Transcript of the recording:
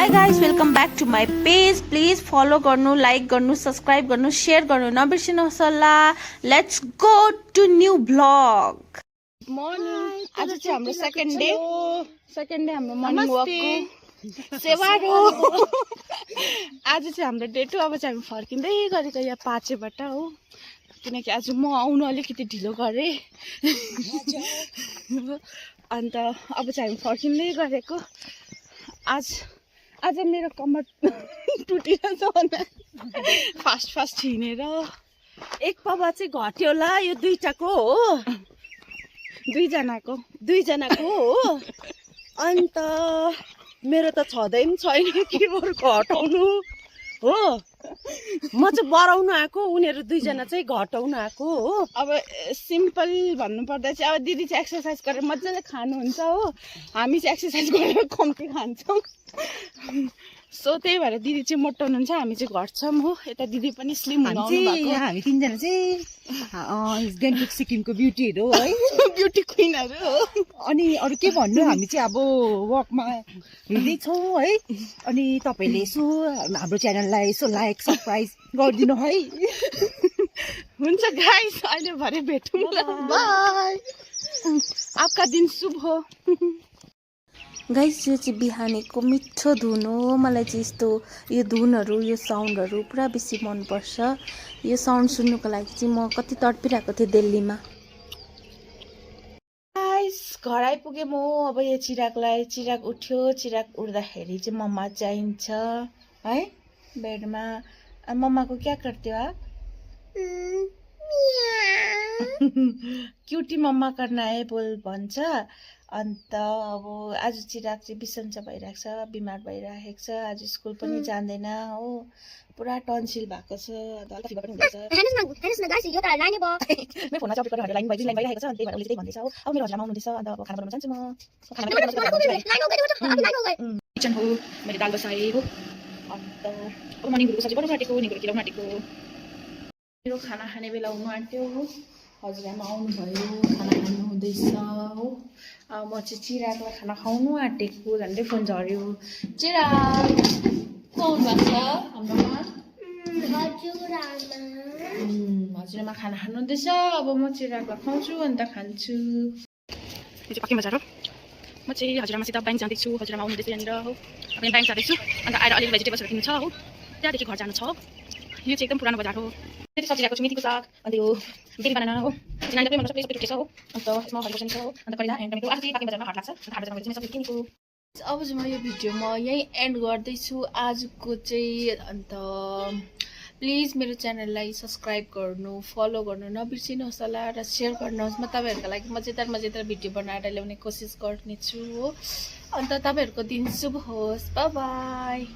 Hi guys, welcome back to my page. Please follow गर्नु, like गर्नु, subscribe गर्नु, share गर्नु नबिर्सिनुहोस् होला. Let's go to new vlog. Morning. आज चाहिँ हाम्रो second day हाम्रो morning walk को सेवारो. आज चाहिँ हाम्रो डे 2. अब चाहिँ हामी फर्किँदै गरेको यहाँ पाचेबाट हो, किनकि आज म आउनु अलिकति ढिलो गरे अन्त अब चाहिँ हामी फर्किँदै गरेको. आज मेरो कम्मर टुटिरहेछ फास्ट हिँडेर. एक पावा चाहिँ घट्यो होला. यो दुईटाको हो, दुईजनाको हो. अन्त मेरो त छँदै पनि छैन कि बरु घटाउनु हो. म चाहिँ बढाउनु आएको, उनीहरू दुईजना चाहिँ घटाउनु आएको हो. अब सिम्पल भन्नुपर्दा चाहिँ अब दिदी चाहिँ एक्सर्साइज गरेर मजाले खानुहुन्छ हो, हामी चाहिँ एक्सर्साइज गरेर कम्ती खान्छौँ. सो त्यही भएर दिदी चाहिँ मोटो हुनुहुन्छ, हामी चाहिँ घट्छौँ हो. यता दिदी पनि स्लिम हुनुहुन्छ. हामी तिनजना चाहिँ गान्तोक सिक्किमको ब्युटीहरू हो है, ब्युटी क्विनहरू हो. अनि अरू के भन्नु, हामी चाहिँ अब वकमा हिँड्दैछौँ है. अनि तपाईँले यसो हाम्रो च्यानललाई यसो लाइक सब्सक्राइब गरिदिनु है. हुन्छ गाइस, अहिले भरे भेटौँ. बाई. आपका दिन शुभ हो. गाइस, यो चाहिँ बिहानीको मिठो धुन हो. मलाई चाहिँ यस्तो यो धुनहरू, यो साउन्डहरू पुरा बेसी मनपर्छ. यो साउन्ड सुन्नुको लागि चाहिँ म कति तडपिरहेको थिएँ दिल्लीमा. गाइस, घर आइपुगेँ म. अब यो चिराग उठ्यो. चिराग उठ्दाखेरि चाहिँ मम्मा चाहिन्छ है बेडमा. मम्माको क्या गर्थ्यो आप? क्युटी मम्मा करना है बोल भन्छ. अन्त अब आज चिराग चाहिँ बिसन्चो भइरहेको छ, बिमार भइरहेको छ. आज स्कुल पनि जाँदैन हो, पुरा टन्सिल भएको छ. अन्त हल्का फिभर पनि हुँदैछ. मेरो फोनमा चाहिँ अपडेट गरेर लाइन भइरहेको छ. त्यही भएर उसले त्यही भन्दैछ हो. अब मेरो हजुरआमा आउनुहुँदैछ. अन्त अब खाना बनाउन जान्छु म. किचन हो, मैले दाल बसाएँ हो. अन्त अब म निगुरको सब्जी बनाउनु आँटेको, निगुरो किलाउनु आँटेको. मेरो खाना खाने बेला हुनु आँट्यो हो. हजुरआमा आउनुभयो, खाना खानु हुँदैछ हो. अब म चाहिँ चिरागलाई खाना खुवाउनु आँटेको. झन्डै फोन झऱ्यो. चिराग कौन भएको छ हाम्रोमा? हजुरआमा खाना खानु हुँदैछ. अब म चिरागलाई खुवाउँछु, अन्त खान्छु. यो चाहिँ पक्की बजार हो. म चाहिँ हजुरआमासित ब्याङ्क जाँदैछु. हजुरआमा आउनुहुँदैछ यहाँनिर हो. अब यहाँ ब्याङ्क जाँदैछु. अन्त आएर अलिअलि भेजिटेबल्सहरू किन्नु छ हो. त्यहाँदेखि घर जानु छ. यो चाहिँ एकदम पुरानो बजार हो. त्यति सब्जी ल्याएको छु, मेथीको साग, अन्त यो बेरी बनाना हो. नानीले पनि सबै टुटेछ हो. अन्त यसमा हरियो खोर्सानी छ हो. अन्त करेला एन्ड टमेटो. आज चाहिँ पाक्ने बजारमा हाट लाग्छ. अन्त हाट बजारमा चाहिँ सबै किनेको. अब चाहिँ म यो भिडियो म यहीँ एन्ड गर्दैछु आजको चाहिँ. अन्त प्लिज मेरो च्यानललाई सब्सक्राइब गर्नु, फलो गर्नु नबिर्सिनुहोस् होला र सेयर गर्नुहोस्. म तपाईँहरूको लागि मजेदार भिडियो बनाएर ल्याउने कोसिस गर्नेछु हो. अन्त तपाईँहरूको दिन शुभ होस्. By by.